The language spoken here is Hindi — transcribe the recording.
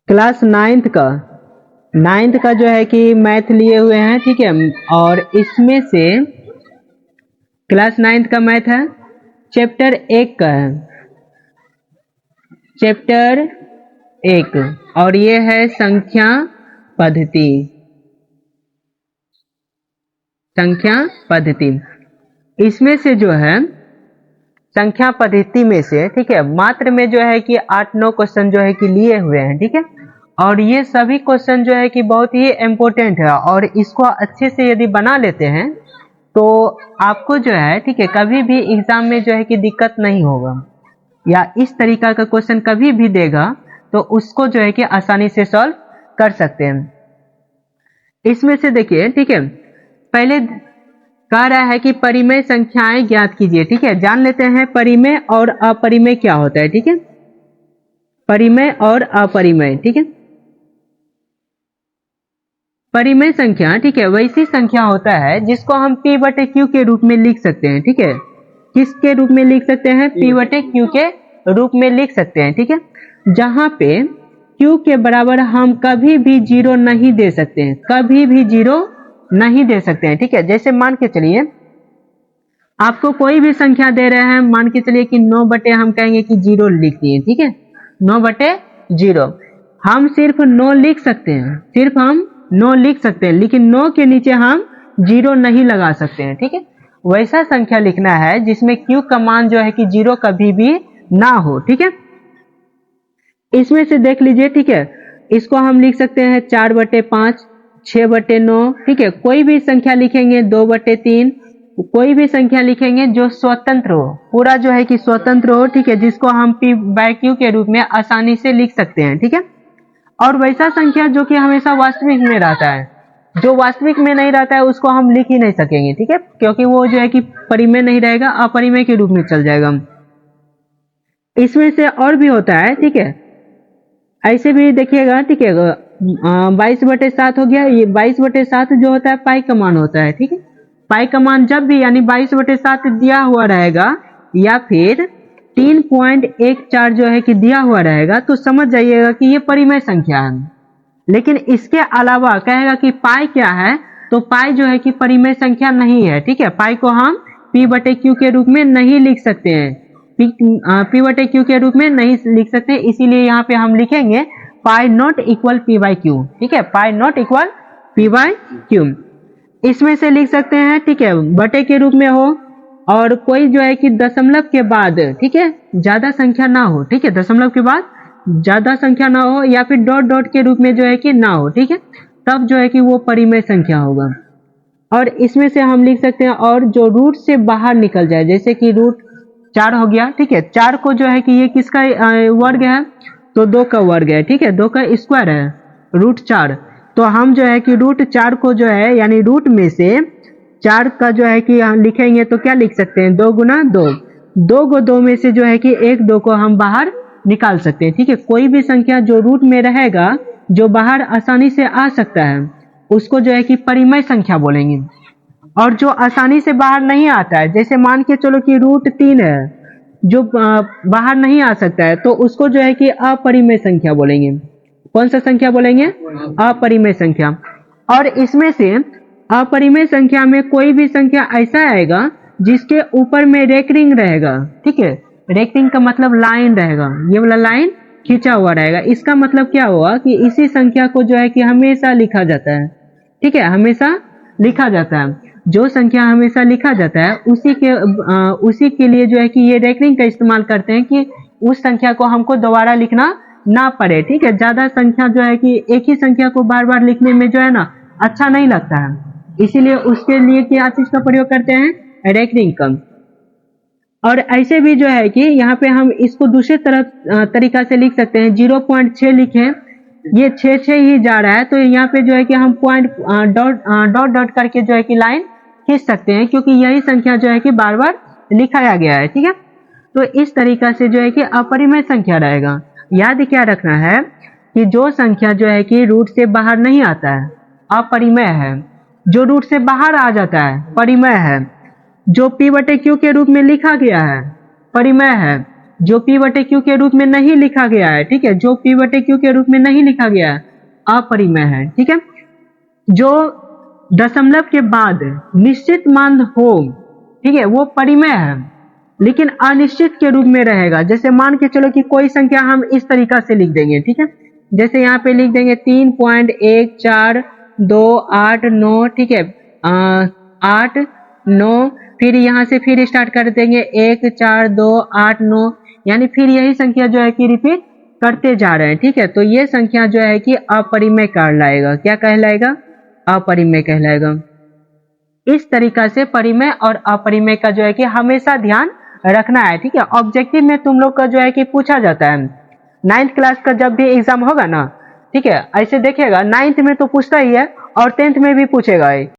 क्लास नाइन्थ का जो है कि मैथ लिए हुए हैं, ठीक है। और इसमें से क्लास 9 का मैथ है, चैप्टर 1 का है, चैप्टर 1, और ये है संख्या पद्धति। इसमें से जो है संख्या पद्धति में से, ठीक है, मात्र में जो है कि 8-9 क्वेश्चन जो है कि लिए हुए हैं, ठीक है। और ये सभी क्वेश्चन जो है कि बहुत ही इम्पोर्टेंट है, और इसको अच्छे से यदि बना लेते हैं तो आपको जो है, ठीक है, कभी भी एग्जाम में जो है कि दिक्कत नहीं होगा, या इस तरीका का क्वेश्चन कभी भी देगा तो उसको जो है कि आसानी से सॉल्व कर सकते हैं। इसमें से देखिए, ठीक है, पहले कह रहा है कि परिमेय संख्याएं ज्ञात कीजिए, ठीक है। जान लेते हैं परिमेय और अपरिमेय क्या होता है, ठीक है। परिमेय और अपरिमेय, ठीक है। परिमेय संख्या, ठीक है, वैसी संख्या होता है जिसको हम P/Q के रूप में लिख सकते हैं, ठीक है। किसके रूप में लिख सकते हैं? P/Q के रूप में लिख सकते हैं, ठीक है। जहां पे Q के बराबर हम कभी भी 0 नहीं दे सकते हैं, कभी भी 0 नहीं दे सकते हैं, ठीक है। जैसे मान के चलिए आपको कोई भी संख्या दे रहे हैं, मान के चलिए कि 9 बटे हम कहेंगे कि 0 लिख दिए, ठीक है, 9/0। हम सिर्फ 9 लिख सकते हैं, सिर्फ हम 9 लिख सकते हैं, लेकिन 9 के नीचे हम 0 नहीं लगा सकते हैं, ठीक है। वैसा संख्या लिखना है जिसमें Q का मान जो है कि 0 कभी भी ना हो, ठीक है। इसमें से देख लीजिए, ठीक है, इसको हम लिख सकते हैं 4/5, 6/9, ठीक है। कोई भी संख्या लिखेंगे 2/3, कोई भी संख्या लिखेंगे जो स्वतंत्र हो, पूरा जो है कि स्वतंत्र हो, ठीक है, जिसको हम P/Q के रूप में आसानी से लिख सकते हैं, ठीक है। और वैसा संख्या जो कि हमेशा वास्तविक में रहता है, जो वास्तविक में नहीं रहता है उसको हम लिख ही नहीं सकेंगे, ठीक है, क्योंकि वो जो है कि परिमेय नहीं रहेगा, अपरिमेय के रूप में चल जाएगा। इसमें से और भी होता है, ठीक है, ऐसे भी देखिएगा, ठीक है, 22/7 हो गया। ये 22/7 जो होता है पाई का मान होता है, ठीक है। पाई का मान जब भी यानी 22/7 दिया हुआ रहेगा या फिर 3.14 जो है कि दिया हुआ रहेगा तो समझ जाइएगा कि ये परिमेय संख्या है। लेकिन इसके अलावा कहेगा कि पाई क्या है, तो पाई जो है कि परिमेय संख्या नहीं है, ठीक है। पाई को हम P/Q के रूप में नहीं लिख सकते हैं, P/Q के रूप में नहीं लिख सकते, इसीलिए यहाँ पे हम लिखेंगे पाई नॉट इक्वल P/Q, ठीक है, पाई नॉट इक्वल P/Q। इसमें से लिख सकते हैं, ठीक है, बटे के रूप में हो, और कोई जो है कि दशमलव के बाद, ठीक है, ज्यादा संख्या ना हो, ठीक है, दशमलव के बाद ज्यादा संख्या ना हो, या फिर डॉट डॉट के रूप में जो है कि ना हो, ठीक है, तब जो है कि वो परिमेय संख्या होगा। और इसमें से हम लिख सकते हैं और जो रूट से बाहर निकल जाए, जैसे कि रूट 4 हो गया, ठीक है, 4 को जो है कि ये किसका वर्ग है, तो 2 का वर्ग है, ठीक है, 2 का स्क्वायर है रूट 4। तो हम जो है कि रूट 4 को जो है यानी रूट में से 4 का जो है कि हम लिखेंगे तो क्या लिख सकते हैं, 2 गुना 2, 2 को 2 में से जो है कि 1 2 को हम बाहर निकाल सकते हैं, ठीक है। कोई भी संख्या जो रूट में रहेगा, जो बाहर आसानी से आ सकता है, उसको जो है कि परिमेय संख्या बोलेंगे। और जो आसानी से बाहर नहीं आता है, जैसे मान के चलो कि रूट 3 है, जो बाहर नहीं आ सकता है, तो उसको जो है कि अपरिमेय संख्या बोलेंगे। कौन सा संख्या बोलेंगे? अपरिमेय संख्या। और इसमें से अपरिमेय संख्या में कोई भी संख्या ऐसा आएगा जिसके ऊपर में रेकरिंग रहेगा, ठीक है, रेकरिंग का मतलब लाइन रहेगा, ये वाला लाइन खींचा हुआ रहेगा। इसका मतलब क्या हुआ कि इसी संख्या को जो है कि हमेशा लिखा जाता है, ठीक है, हमेशा लिखा जाता है। जो संख्या हमेशा लिखा जाता है उसी के लिए जो है कि ये रेकरिंग का इस्तेमाल करते हैं कि उस संख्या को हमको दोबारा लिखना ना पड़े, ठीक है। ज्यादा संख्या जो है कि एक ही संख्या को बार बार लिखने में जो है ना अच्छा नहीं लगता है, इसीलिए उसके लिए क्या चीज का प्रयोग करते हैं, रेकरिंग का। और ऐसे भी जो है कि यहाँ पे हम इसको दूसरे तरीका से लिख सकते हैं, 0.6 लिखे, ये 6 ही जा रहा है, तो यहाँ पे जो है कि हम पॉइंट डॉट डॉट करके जो है कि लाइन खींच सकते हैं, क्योंकि यही संख्या जो है कि बार बार लिखाया गया है, ठीक है। तो इस तरीका से जो है कि अपरिमेय संख्या रहेगा। याद क्या रखना है कि जो संख्या जो है कि रूट से बाहर नहीं आता है अपरिमेय है, जो रूट से बाहर आ जाता है परिमेय है, जो P/Q के रूप में लिखा गया है परिमेय है, जो P बटे Q के रूप में नहीं लिखा गया है, ठीक है, जो P बटे Q के रूप में नहीं लिखा गया है, अपरिमेय है, ठीक है। जो दशमलव के बाद निश्चित मान हो, ठीक है, वो परिमेय है, लेकिन अनिश्चित के रूप में रहेगा। जैसे मान के चलो कि कोई संख्या हम इस तरीका से लिख देंगे, ठीक है, जैसे यहाँ पे लिख देंगे 3.1429, ठीक है, 8 9, फिर यहाँ से फिर स्टार्ट कर देंगे 1 4 2 8 9, यानी फिर यही संख्या जो है कि रिपीट करते जा रहे हैं, ठीक है। तो ये संख्या जो है कि अपरिमेय कहलाएगा। क्या कहलाएगा? अपरिमेय कहलाएगा। इस तरीका से परिमेय और अपरिमेय का जो है कि हमेशा ध्यान रखना है, ठीक है। ऑब्जेक्टिव में तुम लोग का जो है कि पूछा जाता है, 9th क्लास का जब भी एग्जाम होगा ना, ठीक है, ऐसे देखेगा 9th में तो पूछता ही है और 10th में भी पूछेगा।